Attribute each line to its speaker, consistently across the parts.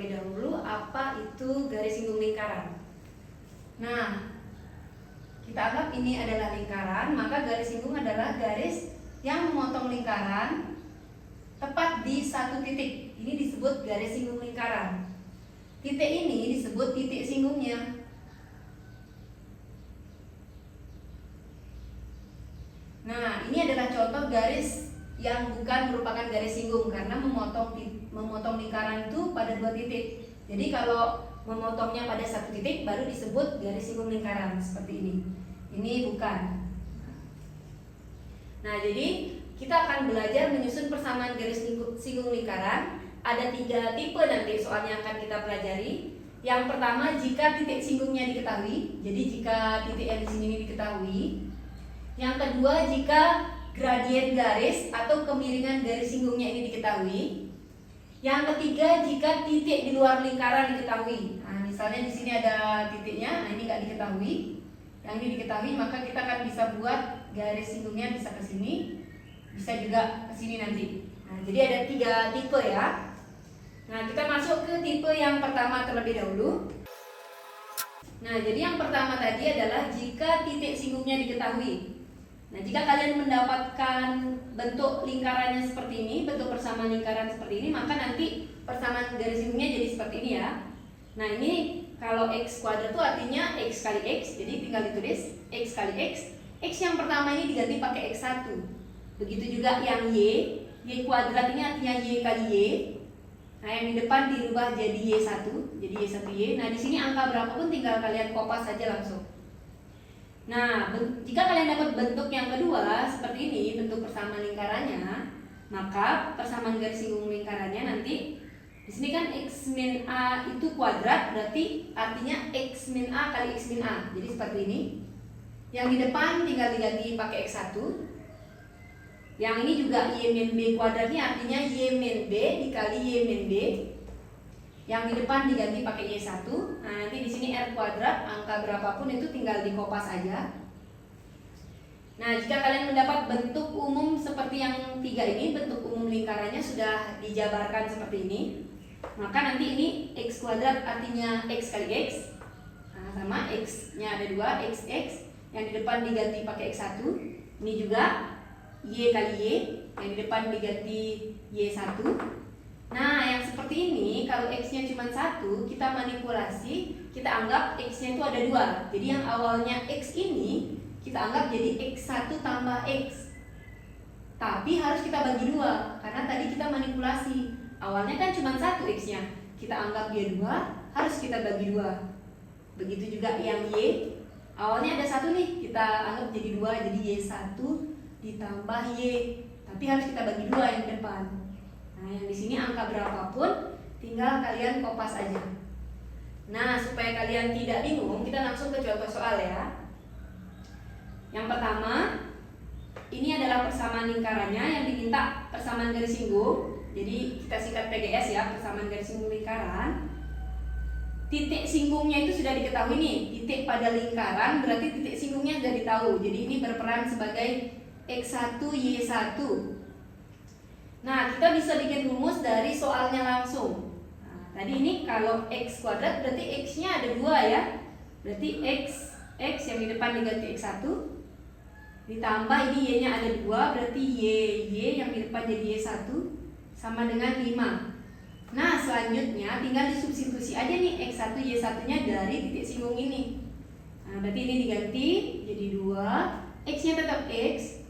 Speaker 1: terlebih dahulu apa itu garis singgung lingkaran. Nah, kita anggap ini adalah lingkaran, maka garis singgung adalah garis yang memotong lingkaran tepat di satu titik. Ini disebut garis singgung lingkaran. Titik ini disebut titik singgungnya. Nah, ini adalah contoh garis yang bukan merupakan garis singgung karena memotong lingkaran itu pada dua titik. Jadi kalau memotongnya pada satu titik baru disebut garis singgung lingkaran seperti ini. Ini bukan. Nah, jadi kita akan belajar menyusun persamaan garis singgung lingkaran. Ada 3 tipe nanti soalnya akan kita pelajari. Yang pertama, jika titik singgungnya diketahui. Jadi jika titik yang di sini diketahui. Yang kedua, jika gradien garis atau kemiringan garis singgungnya ini diketahui. Yang ketiga, jika titik di luar lingkaran diketahui. Nah, misalnya di sini ada titiknya, nah ini nggak diketahui. Yang ini diketahui, maka kita akan bisa buat garis singgungnya bisa ke sini, bisa juga ke sini nanti. Nah, jadi ada 3 tipe ya. Nah, kita masuk ke tipe yang pertama terlebih dahulu. Nah, jadi yang pertama tadi adalah jika titik singgungnya diketahui. Nah, jika kalian mendapatkan bentuk lingkarannya seperti ini, bentuk persamaan lingkaran seperti ini, maka nanti persamaan garis singgungnya jadi seperti ini ya. Nah, ini kalau x kuadrat itu artinya x kali x, jadi tinggal ditulis x kali x. X yang pertama ini diganti pakai x1. Begitu juga yang y kuadrat ini artinya y kali y. Nah, yang di depan dirubah jadi y1, jadi y1y. Nah, di sini angka berapapun tinggal kalian kopas saja langsung. Nah, jika kalian dapat bentuk yang kedua seperti ini, bentuk persamaan lingkarannya, maka persamaan garis singgung lingkarannya nanti di sini kan x min a itu kuadrat, berarti artinya x min a kali x min a. Jadi seperti ini. Yang di depan tinggal diganti pakai x1. Yang ini juga y min b kuadratnya artinya y min b dikali y min b. Yang di depan diganti pakai y1. Nah, nanti di sini r kuadrat, angka berapapun itu tinggal dikopas aja. Nah, jika kalian mendapat bentuk umum seperti yang 3 ini, bentuk umum lingkarannya sudah dijabarkan seperti ini, maka nanti ini x kuadrat artinya x kali x. Nah, sama x-nya ada 2, xx. Yang di depan diganti pakai x1. Ini juga y kali y, yang di depan diganti y1. Nah, yang seperti ini, kalau x-nya cuma 1, kita manipulasi, kita anggap x-nya itu ada 2. Jadi yang awalnya x ini, kita anggap jadi x1 tambah x. Tapi harus kita bagi 2, karena tadi kita manipulasi. Awalnya kan cuma 1 x-nya, kita anggap dia 2, harus kita bagi 2. Begitu juga yang y, awalnya ada 1 nih, kita anggap jadi 2, jadi y1 ditambah y. Tapi harus kita bagi 2 yang depan. Nah, yang di sini angka berapapun tinggal kalian kopas aja. Nah, supaya kalian tidak bingung, kita langsung ke contoh soal ya. Yang pertama, ini adalah persamaan lingkarannya yang diminta persamaan garis singgung. Jadi kita singkat PGS ya, persamaan garis singgung lingkaran. Titik singgungnya itu sudah diketahui nih, titik pada lingkaran berarti titik singgungnya sudah ditahu. Jadi ini berperan sebagai x1 y1. Nah, kita bisa bikin rumus dari soalnya langsung. Nah, tadi ini kalau x kuadrat berarti x-nya ada 2 ya. Berarti x yang di depan diganti x1 ditambah ini y-nya ada 2, berarti y yang di depan jadi y1 sama dengan 5. Nah, selanjutnya tinggal disubstitusi aja nih x1 y1-nya dari titik singgung ini. Nah, berarti ini diganti jadi 2, x-nya tetap x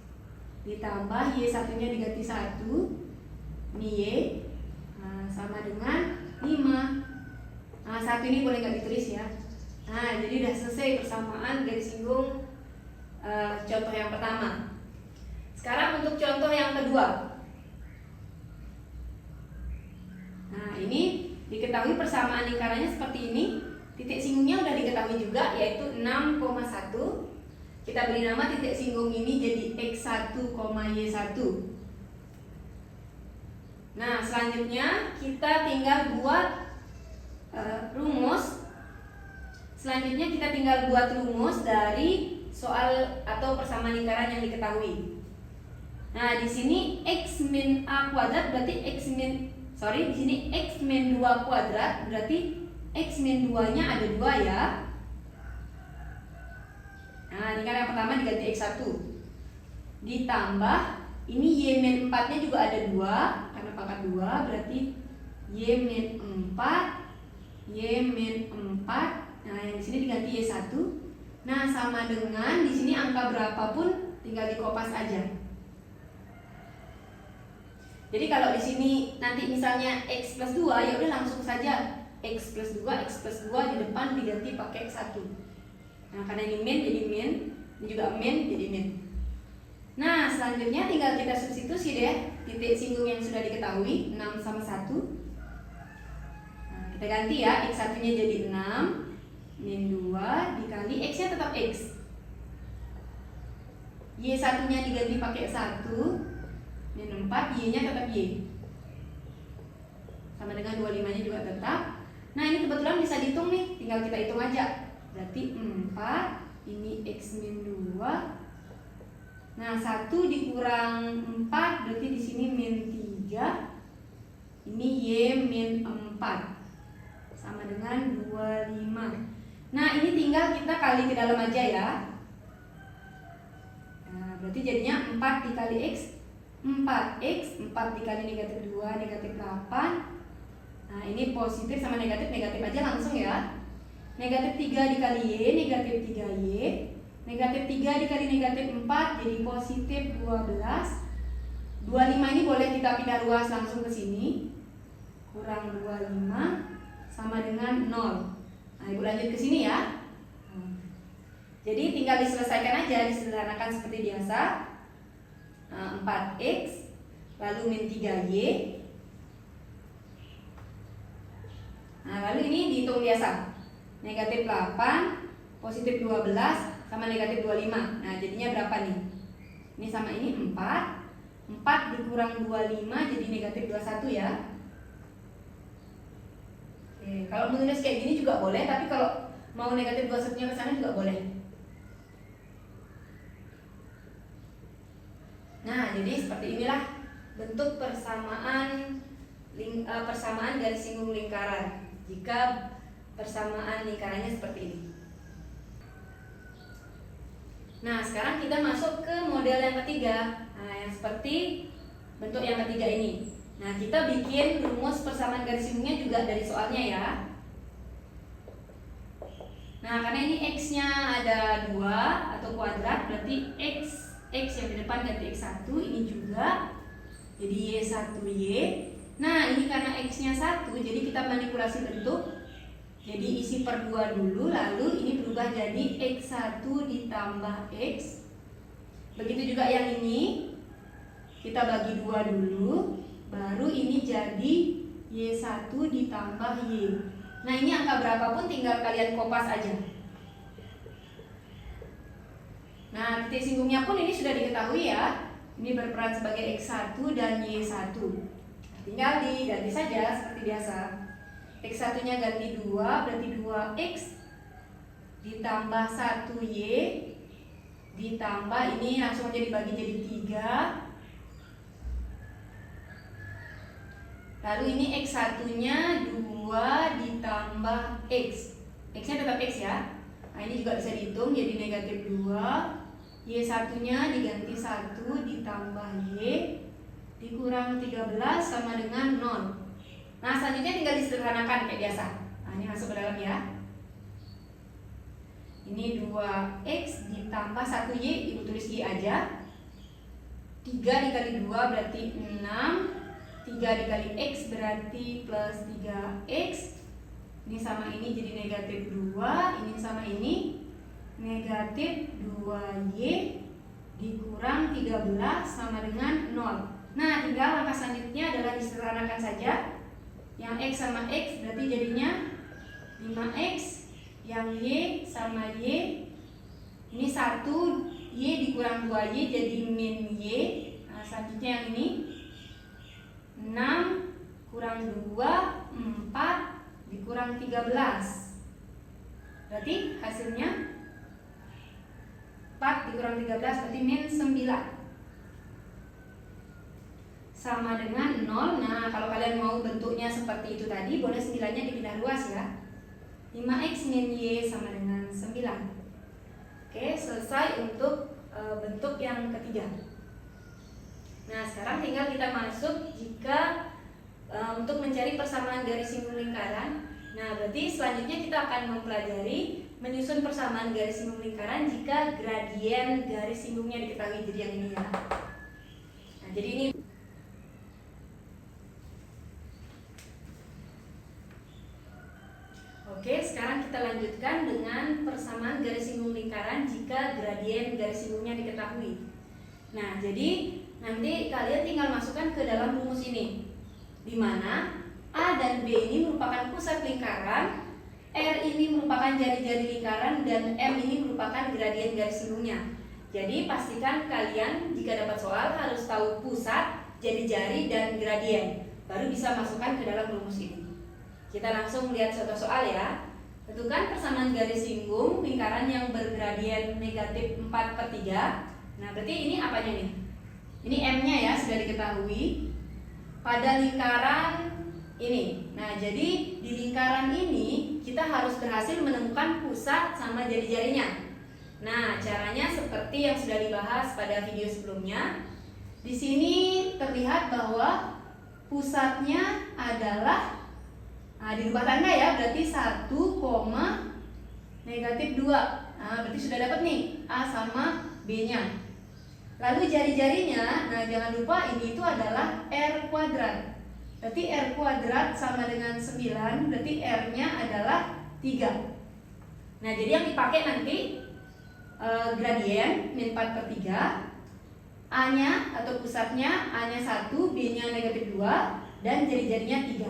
Speaker 1: ditambah y1-nya diganti 1. Ini y, nah, sama dengan 5. Nah, 1 ini boleh nggak ditulis ya. Nah, jadi udah selesai persamaan garis singgung contoh yang pertama. Sekarang untuk contoh yang kedua. Nah, ini diketahui persamaan lingkarannya seperti ini. Titik singgungnya udah diketahui juga, yaitu 6,1. Kita beri nama titik singgung ini jadi x1, y1. Nah, selanjutnya kita tinggal buat rumus. Selanjutnya kita tinggal buat rumus dari soal atau persamaan lingkaran yang diketahui. Nah, di sini x min a kuadrat berarti x min sorry, di sini X min 2 kuadrat, berarti X min 2-nya ada 2 ya. Nah, ini kan yang pertama diganti X1. Ditambah, ini Y min 4-nya juga ada 2, karena pangkat 2, berarti Y min 4, Y min 4. Nah, yang di sini diganti Y1. Nah, sama dengan di sini angka berapapun tinggal dikopas aja. Jadi kalau di sini nanti misalnya X plus 2, ya udah langsung saja X plus 2, X plus 2 di depan diganti pakai X1. Nah, karena ini min jadi min, ini juga min jadi min. Nah, selanjutnya tinggal kita substitusi deh titik singgung yang sudah diketahui, 6 sama 1. Nah, kita ganti ya, X1-nya jadi 6 min 2 dikali X-nya tetap X. Y1-nya diganti pakai 1 min 4, Y-nya tetap Y. Sama dengan 25-nya juga tetap. Nah, ini kebetulan bisa dihitung nih, tinggal kita hitung aja. Berarti 4, ini X min 2. Nah, 1 dikurang 4 berarti di sini min 3. Ini Y min 4. Sama dengan 25. Nah, ini tinggal kita kali ke dalam aja ya. Nah, berarti jadinya 4 dikali X, 4X, 4 dikali negatif 2, negatif 8. Nah, ini positif sama negatif, negatif aja langsung ya. Negatif 3 dikali Y, negatif 3Y. Negatif 3 dikali negatif 4 jadi positif 12. 25 ini boleh kita pindah ruas langsung ke sini. Kurang 25 sama dengan 0. Nah, Ibu lanjut ke sini ya. Jadi tinggal diselesaikan aja, disederhanakan seperti biasa. 4X lalu min 3Y. Nah, lalu ini dihitung biasa. Negatif 8, positif 12 sama negatif 25. Nah, jadinya berapa nih? Ini sama ini 4. 4 dikurang 25 jadi negatif 21 ya. Oke, kalau menulis kayak gini juga boleh, tapi kalau mau negatif 21-nya ke sana juga boleh. Nah, jadi seperti inilah bentuk persamaan garis singgung lingkaran jika persamaan lingkarannya seperti ini. Nah, sekarang kita masuk ke model yang ketiga. Nah, yang seperti bentuk yang ketiga ini. Nah, kita bikin rumus persamaan garis singgungnya juga dari soalnya ya. Nah, karena ini X-nya ada 2 atau kuadrat, berarti X yang di depan ganti X1, ini juga jadi Y1Y. Nah, ini karena X-nya 1, jadi kita manipulasi bentuk. Jadi isi per 2 dulu, lalu ini berubah jadi X1 ditambah X. Begitu juga yang ini, kita bagi 2 dulu, baru ini jadi Y1 ditambah Y. Nah, ini angka berapapun tinggal kalian kopas aja. Nah, titik singgungnya pun ini sudah diketahui ya. Ini berperan sebagai X1 dan Y1. Tinggal diganti saja seperti biasa. X1-nya ganti 2, berarti 2X ditambah 1Y ditambah ini langsung aja dibagi jadi 3. Lalu ini X1-nya 2 ditambah X. X-nya tetap X ya. Nah, ini juga bisa dihitung jadi negatif 2. Y1-nya diganti 1 ditambah Y dikurang 13 sama dengan 0. Nah, selanjutnya tinggal disederhanakan kayak biasa. Nah, ini masuk ke dalam ya. Ini 2X ditambah 1Y, Ibu tulis Y aja. 3 dikali 2 berarti 6. 3 dikali X berarti plus 3X. Ini sama ini jadi negatif 2. Ini sama ini negatif 2Y dikurang 13 sama dengan 0. Nah, tinggal langkah selanjutnya adalah disederhanakan saja. Yang X sama X berarti jadinya 5X. Yang Y sama Y, ini 1, Y dikurang 2Y jadi min Y. Nah, selanjutnya yang ini 6 kurang 2, 4 dikurang 13. Berarti hasilnya 4 dikurang 13 berarti min 9. sama dengan 0. Nah, kalau kalian mau bentuknya seperti itu tadi, boleh 9-nya dipindah luas ya. 5x min y sama dengan 9. Oke, selesai untuk bentuk yang ketiga. Nah, sekarang tinggal kita masuk jika untuk mencari persamaan garis singgung lingkaran. Nah, berarti selanjutnya kita akan mempelajari menyusun persamaan garis singgung lingkaran jika gradien garis singgungnya diketahui. Jadi yang ini ya. Nah, jadi ini Oke, sekarang kita lanjutkan dengan persamaan garis singgung lingkaran jika gradien garis singgungnya diketahui. Nah, jadi nanti kalian tinggal masukkan ke dalam rumus ini, di mana A dan B ini merupakan pusat lingkaran, R ini merupakan jari-jari lingkaran, dan M ini merupakan gradien garis singgungnya. Jadi pastikan kalian jika dapat soal harus tahu pusat, jari-jari, dan gradien, baru bisa masukkan ke dalam rumus ini. Kita langsung lihat contoh soal ya. Tentukan persamaan garis singgung lingkaran yang bergradien negatif 4/3. Nah, berarti ini apanya nih? Ini M-nya ya, sudah diketahui pada lingkaran ini. Nah, jadi di lingkaran ini kita harus berhasil menemukan pusat sama jari-jarinya. Nah, caranya seperti yang sudah dibahas pada video sebelumnya. Di sini terlihat bahwa pusatnya adalah dirubah tanda ya, berarti 1, negatif 2. Nah, berarti sudah dapat nih A sama B-nya. Lalu jari-jarinya, nah jangan lupa ini itu adalah R kuadrat. Berarti R kuadrat sama dengan 9, berarti R-nya adalah 3. Nah, jadi yang dipakai nanti gradien min 4/3, A-nya atau pusatnya A-nya 1, B-nya negatif 2, dan jari-jarinya 3.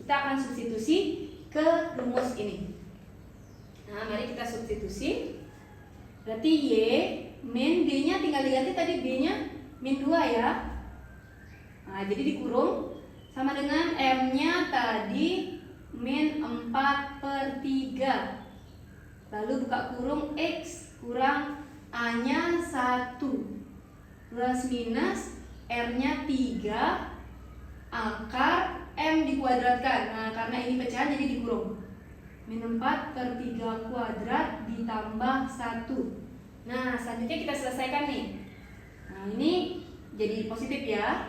Speaker 1: Kita akan substitusi ke rumus ini. Nah, mari kita substitusi. Berarti Y min D-nya tinggal diganti tadi B-nya min 2 ya. Nah, jadi dikurung sama dengan M-nya tadi min 4/3. Lalu buka kurung X kurang A-nya 1 plus minus R-nya 3 akar M dikuadratkan. Nah, karena ini pecahan jadi dikurung. Min 4/3 kuadrat ditambah 1. Nah, selanjutnya kita selesaikan nih. Nah, ini jadi positif ya.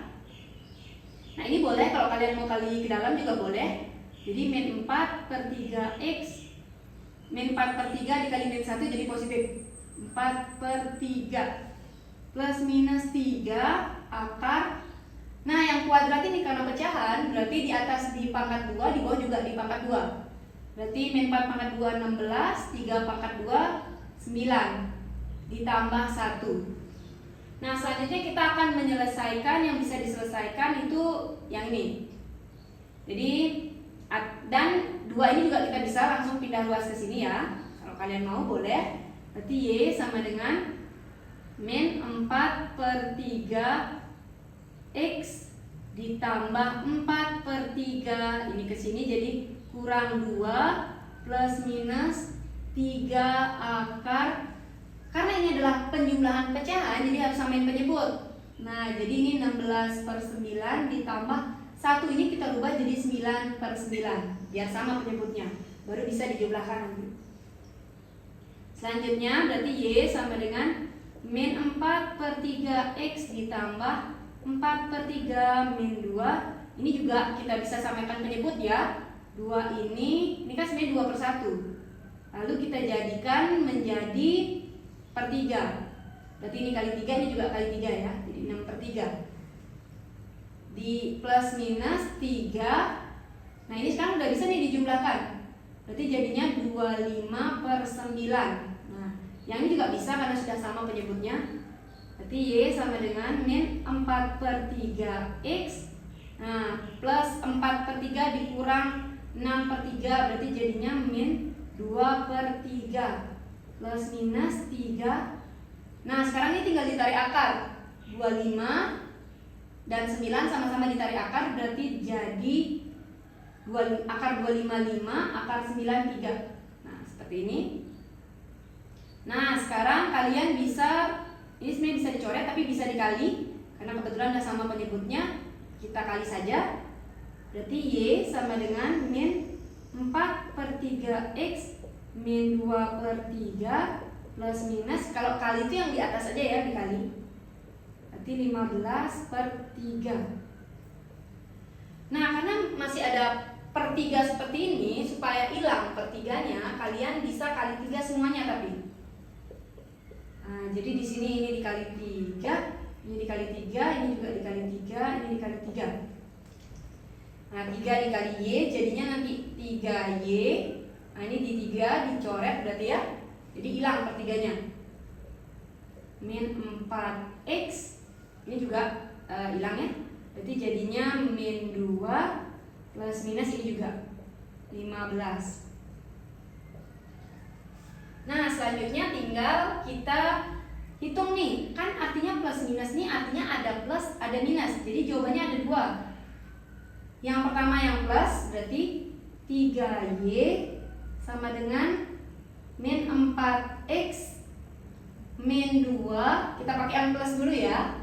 Speaker 1: Nah, ini boleh kalau kalian mau kali ke dalam juga boleh. Jadi min 4/3 X min 4/3 dikali min 1 jadi positif 4/3 plus minus 3 akar. Nah, yang kuadrat ini karena pecahan, berarti di atas dipangkat 2, di bawah juga dipangkat 2. Berarti min 4 pangkat 2 16, 3 pangkat 2 9 ditambah 1. Nah, selanjutnya kita akan menyelesaikan yang bisa diselesaikan itu yang ini. Jadi dan 2 ini juga kita bisa langsung pindah luas ke sini ya. Kalau kalian mau boleh. Berarti Y sama dengan min 4/3 X ditambah 4/3 ini ke sini jadi kurang 2 plus minus 3 akar. Karena ini adalah penjumlahan pecahan jadi harus samain penyebut. Nah, jadi ini 16/9 ditambah 1 ini kita rubah jadi 9/9 biar sama penyebutnya. Baru bisa dijumlahkan nanti. Selanjutnya berarti Y sama dengan min 4/3 X ditambah 4/3 min 2. Ini juga kita bisa samakan penyebut ya. 2 ini kan sebenarnya 2/1. Lalu kita jadikan menjadi per 3. Berarti ini kali 3, ini juga kali 3 ya. Jadi 6/3. Di plus minus 3. Nah, ini sekarang udah bisa nih dijumlahkan. Berarti jadinya 25/9. Nah, yang ini juga bisa karena sudah sama penyebutnya. Berarti Y sama dengan min 4/3 X. Nah, plus 4/3 dikurang 6/3 berarti jadinya min 2/3 plus minus 3. Nah, sekarang ini tinggal ditarik akar. 25 dan 9 sama-sama ditarik akar berarti jadi akar 255 akar 93. Nah, seperti ini. Nah, sekarang kalian bisa, ini sebenarnya bisa dicoret tapi bisa dikali karena kebetulan udah sama penyebutnya. kita kali saja. Berarti Y sama dengan min 4/3 X min 2/3 plus minus, kalau kali itu yang di atas aja ya, dikali. Berarti 15/3. Nah, karena masih ada per 3 seperti ini, supaya hilang per 3-nya, kalian bisa kali 3 semuanya tapi. Nah, jadi di sini ini dikali 3, ini dikali 3, ini juga dikali 3, ini dikali 3. Nah, 3 dikali Y jadinya nanti 3Y. Nah, ini di 3 dicoret berarti ya. Jadi hilang per 3-nya. Min 4X. Ini juga hilang ya. Berarti jadinya min 2 plus minus ini juga 15. Nah, selanjutnya tinggal kita hitung nih. Kan artinya plus minus nih artinya ada plus, ada minus. Jadi jawabannya ada 2. Yang pertama yang plus berarti 3Y sama dengan min 4X min 2. Kita pakai yang plus dulu ya.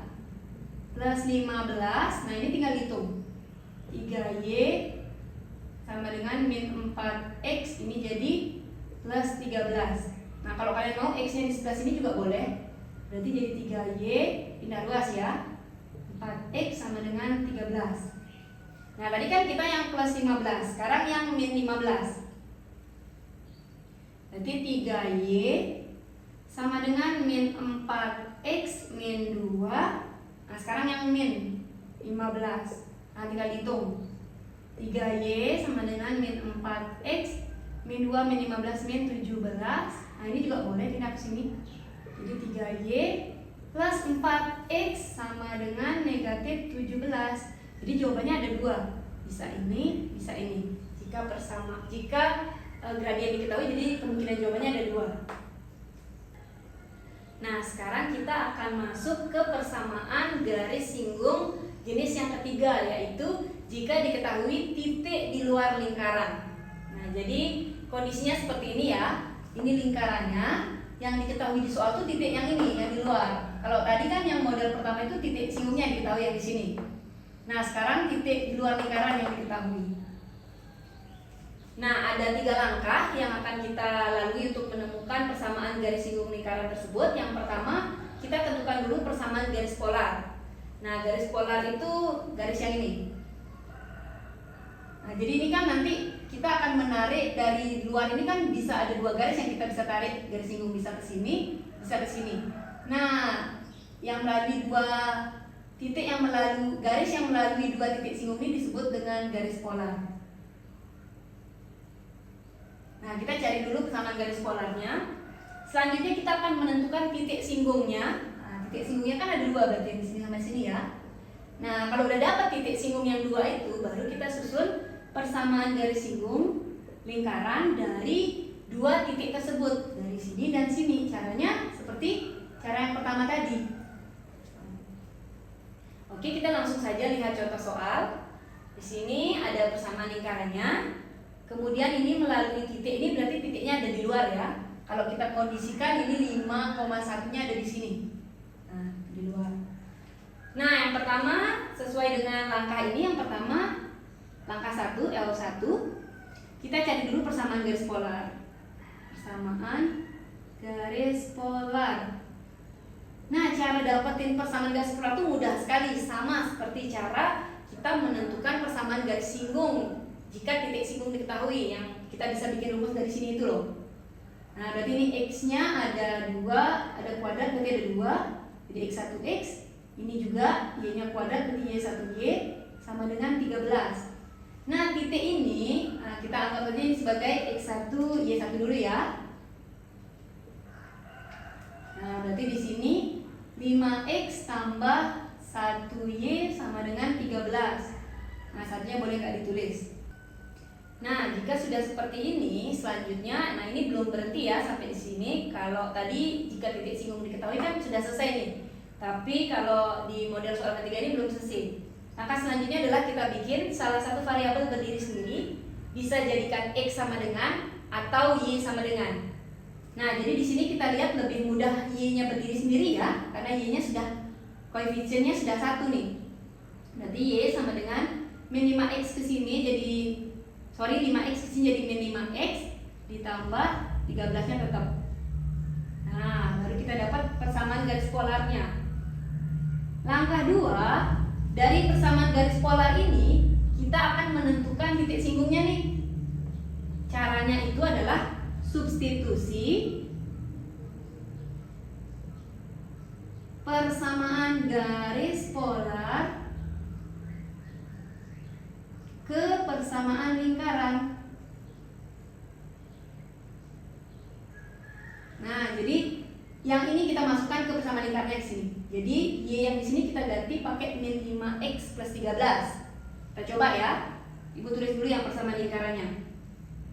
Speaker 1: Plus 15. Nah, ini tinggal hitung. 3Y sama dengan min 4X, ini jadi plus 13. Nah, kalau kalian mau X-nya di sebelah sini juga boleh. Berarti jadi 3Y pindah ruas ya. 4X sama dengan 13. Nah, tadi kan kita yang plus 15, sekarang yang min 15. Berarti 3Y sama dengan min 4X min 2. Nah, sekarang yang min 15. Nah, tinggal hitung. 3Y sama dengan min 4X min 2 min 15 min 17. Nah, ini juga boleh pindah ke sini. Jadi 3Y plus 4X sama dengan negatif 17. Jadi jawabannya ada 2. Bisa ini, bisa ini. Jika gradien diketahui, jadi kemungkinan jawabannya ada 2. Nah, sekarang kita akan masuk ke persamaan garis singgung jenis yang ketiga, yaitu jika diketahui titik di luar lingkaran. Nah, jadi kondisinya seperti ini ya. Ini lingkarannya, yang diketahui di soal itu titik yang ini, yang di luar. Kalau tadi kan yang model pertama itu titik singgungnya diketahui yang di sini. Nah, sekarang titik di luar lingkaran yang diketahui. Nah, ada 3 langkah yang akan kita lalui untuk menemukan persamaan garis singgung lingkaran tersebut. Yang pertama, kita tentukan dulu persamaan garis polar. Nah, garis polar itu garis yang ini. Nah, jadi ini kan nanti kita akan menarik dari luar ini kan bisa ada 2 garis yang kita bisa tarik. Garis singgung bisa ke sini, bisa ke sini. Nah, yang melalui 2 titik yang melalui garis yang melalui 2 titik singgung ini disebut dengan garis polar. Nah, kita cari dulu persamaan garis polarnya. Selanjutnya kita akan menentukan titik singgungnya. Nah, titik singgungnya kan ada 2 berarti di sini sama sini ya. Nah, kalau udah dapat titik singgung yang 2 itu, baru kita susun persamaan garis singgung lingkaran dari 2 titik tersebut, dari sini dan sini. Caranya seperti cara yang pertama tadi. Oke, kita langsung saja lihat contoh soal. Di sini ada persamaan lingkarannya. Kemudian ini melalui titik ini berarti titiknya ada di luar ya. Kalau kita kondisikan ini 5,1-nya ada di sini. Nah, di luar. Nah, yang pertama sesuai dengan langkah ini, yang pertama langkah 1 L1, kita cari dulu persamaan garis polar. Persamaan garis polar. Nah, cara dapetin persamaan garis polar itu mudah sekali, sama seperti cara kita menentukan persamaan garis singgung. Jika titik singgung diketahui, yang kita bisa bikin rumus dari sini itu loh. Nah, berarti ini X-nya ada 2, ada kuadrat berarti ada 2. Jadi X1X, ini juga Y-nya kuadrat berarti Y1Y sama dengan 13. Nah, titik ini kita anggap aja ini sebagai X1 Y1 dulu ya. Nah, berarti di sini 5X tambah 1Y sama dengan 13. Nah, satunya boleh nggak ditulis. Nah, jika sudah seperti ini, selanjutnya, nah ini belum berhenti ya sampai di sini. Kalau tadi jika titik singgung diketahui kan sudah selesai nih. Tapi kalau di model soal ketiga ini belum selesai. Maka selanjutnya adalah kita bikin salah satu variabel berdiri sendiri, bisa jadikan X sama dengan atau Y sama dengan. Nah, jadi di sini kita lihat lebih mudah Y-nya berdiri sendiri ya, karena Y-nya sudah koefisiennya sudah 1 nih. Berarti Y sama dengan min 5X ke sini jadi 5X ke sini jadi min 5X ditambah 13-nya tetap. Nah, baru kita dapat persamaan garis polarnya. Langkah 2, dari persamaan garis polar ini kita akan menentukan titik singgungnya nih. Caranya itu adalah substitusi persamaan garis polar ke persamaan lingkaran. Nah, jadi yang ini kita masukkan ke persamaan lingkarannya di sini. Jadi Y yang di sini kita ganti pakai min 5X plus 13. Kita coba ya. Ibu tulis dulu yang persamaan lingkarannya.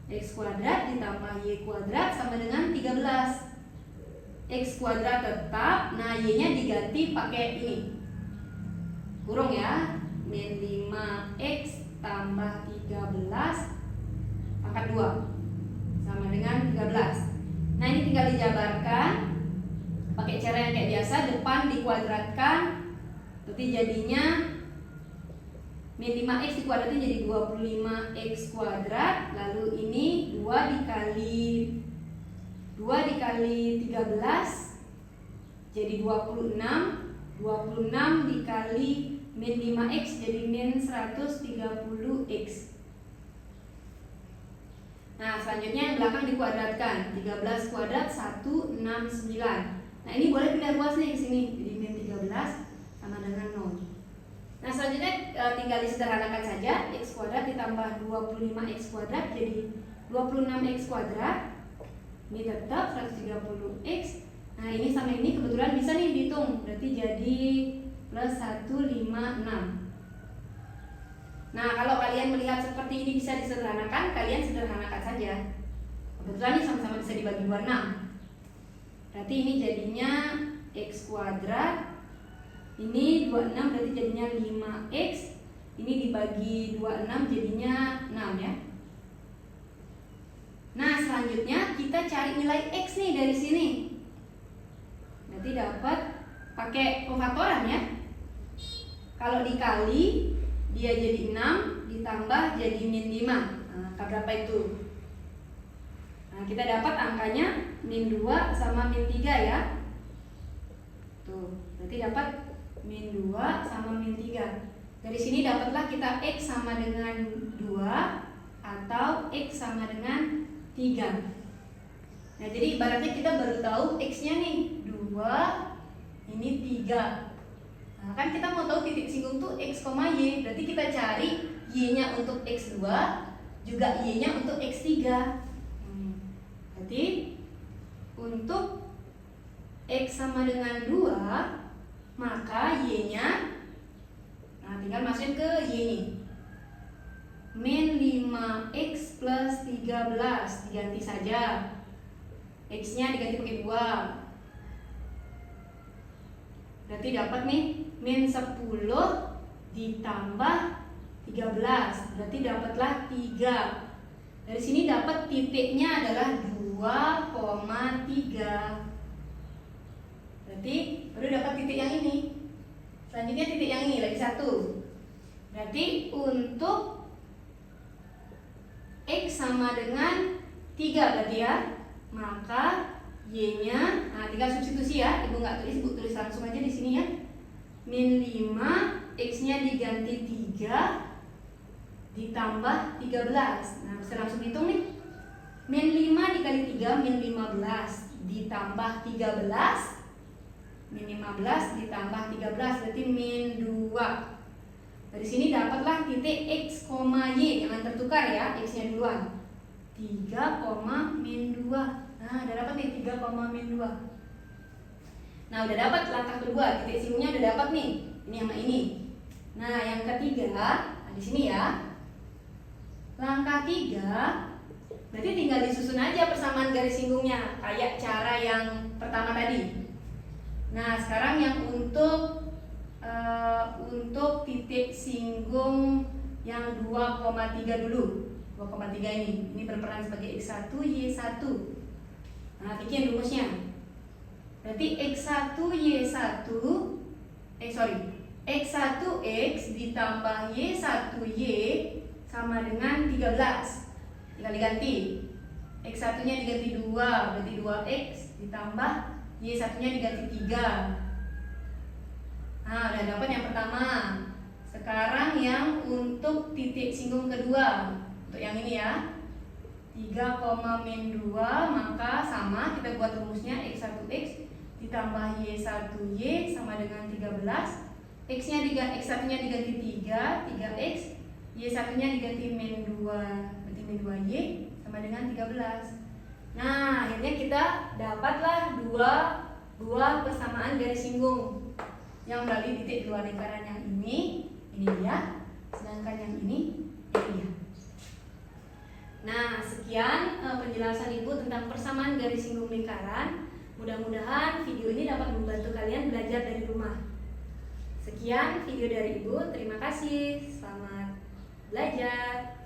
Speaker 1: X kuadrat ditambah Y kuadrat sama dengan 13. X kuadrat tetap, nah Y-nya diganti pakai ini. Kurung ya. Min 5X tambah 13 pangkat 2 sama dengan 13. Nah, ini tinggal dijabarkan pakai cara yang kayak biasa, depan dikuadratkan, berarti jadinya min 5X dikuadratin jadi 25X kuadrat. Lalu ini 2 dikali 13 jadi 26. 26 dikali min 5X jadi min 130X. Nah, selanjutnya yang belakang dikuadratkan. 13 kuadrat 169. Nah, ini boleh pindah ruas nih ke sini. Jadi min 13 sama dengan 0. Nah, selanjutnya tinggal disederhanakan saja. X kuadrat ditambah 25X kuadrat jadi 26X kuadrat. Ini tetap 130X. Nah, ini sama ini kebetulan bisa nih dihitung. Berarti jadi plus 156. Nah, kalau kalian melihat seperti ini bisa disederhanakan, kalian sederhanakan saja. Kebetulan ini sama-sama bisa dibagi 26. Berarti ini jadinya X kuadrat. Ini 26 berarti jadinya 5X. Ini dibagi 26 jadinya 6 ya. Nah, selanjutnya kita cari nilai X nih dari sini. Berarti dapat pakai pemfaktoran ya. Kalau dikali dia jadi 6 ditambah jadi min 5. Nah, berapa itu? Nah, kita dapat angkanya min 2 sama min 3 ya. Tuh, berarti dapat min 2 sama min 3. Dari sini dapatlah kita X sama dengan 2 atau X sama dengan 3. Nah, jadi ibaratnya kita baru tahu X-nya nih 2, ini 3. Nah, kan kita mau tahu titik singgung tuh X, Y. Berarti kita cari Y-nya untuk X2 juga Y-nya untuk X3. Berarti untuk X sama dengan 2, maka Y-nya, nah tinggal masukin ke Y nih, min 5X plus 13. Diganti saja, X-nya diganti pakai 2. Berarti dapat nih min 10 ditambah 13. Berarti dapatlah 3. Dari sini dapat titiknya adalah 2,3. Berarti baru dapat titik yang ini. Selanjutnya titik yang ini lagi 1. Berarti untuk X sama dengan 3 berarti ya. Maka Y-nya, nah tinggal substitusi ya. Ibu nggak tulis, ibu tulis langsung aja di sini ya. Min 5, X-nya diganti 3 ditambah 13. Nah, bisa langsung hitung nih. Min 5 dikali 3 min 15 ditambah 13. Min 15 ditambah 13 berarti min 2. Dari sini dapatlah titik X, Y. Jangan tertukar ya, X-nya duluan. 3, min 2. Nah, udah dapat nih 3, min 2. Nah, udah dapat langkah kedua, titik singgungnya udah dapat nih. Ini sama ini. Nah, yang ketiga, nah di sini ya. Langkah 3, berarti tinggal disusun aja persamaan garis singgungnya kayak cara yang pertama tadi. Nah, sekarang yang untuk titik singgung yang 2,3 dulu. 2,3 ini berperan sebagai X1, Y1. Nah, bikin rumusnya. Berarti X1, Y1 X1X ditambah Y1Y sama dengan 13. Tinggal diganti. X1 nya diganti 2, berarti 2X ditambah Y1 nya diganti 3. Nah, udah dapat yang pertama. Sekarang yang untuk titik singgung kedua. Untuk yang ini ya. 3,-2, maka sama, kita buat rumusnya X1X ditambah Y1Y sama dengan 13. X1 nya diganti 3, 3X. Y1 nya diganti -2, berarti -2Y sama dengan 13. Nah, akhirnya kita dapatlah dua persamaan garis singgung yang melalui titik dua lingkaran yang ini dia, sedangkan yang ini dia. Nah, sekian penjelasan Ibu tentang persamaan garis singgung lingkaran. Mudah-mudahan video ini dapat membantu kalian belajar dari rumah. Sekian video dari Ibu, terima kasih, selamat belajar.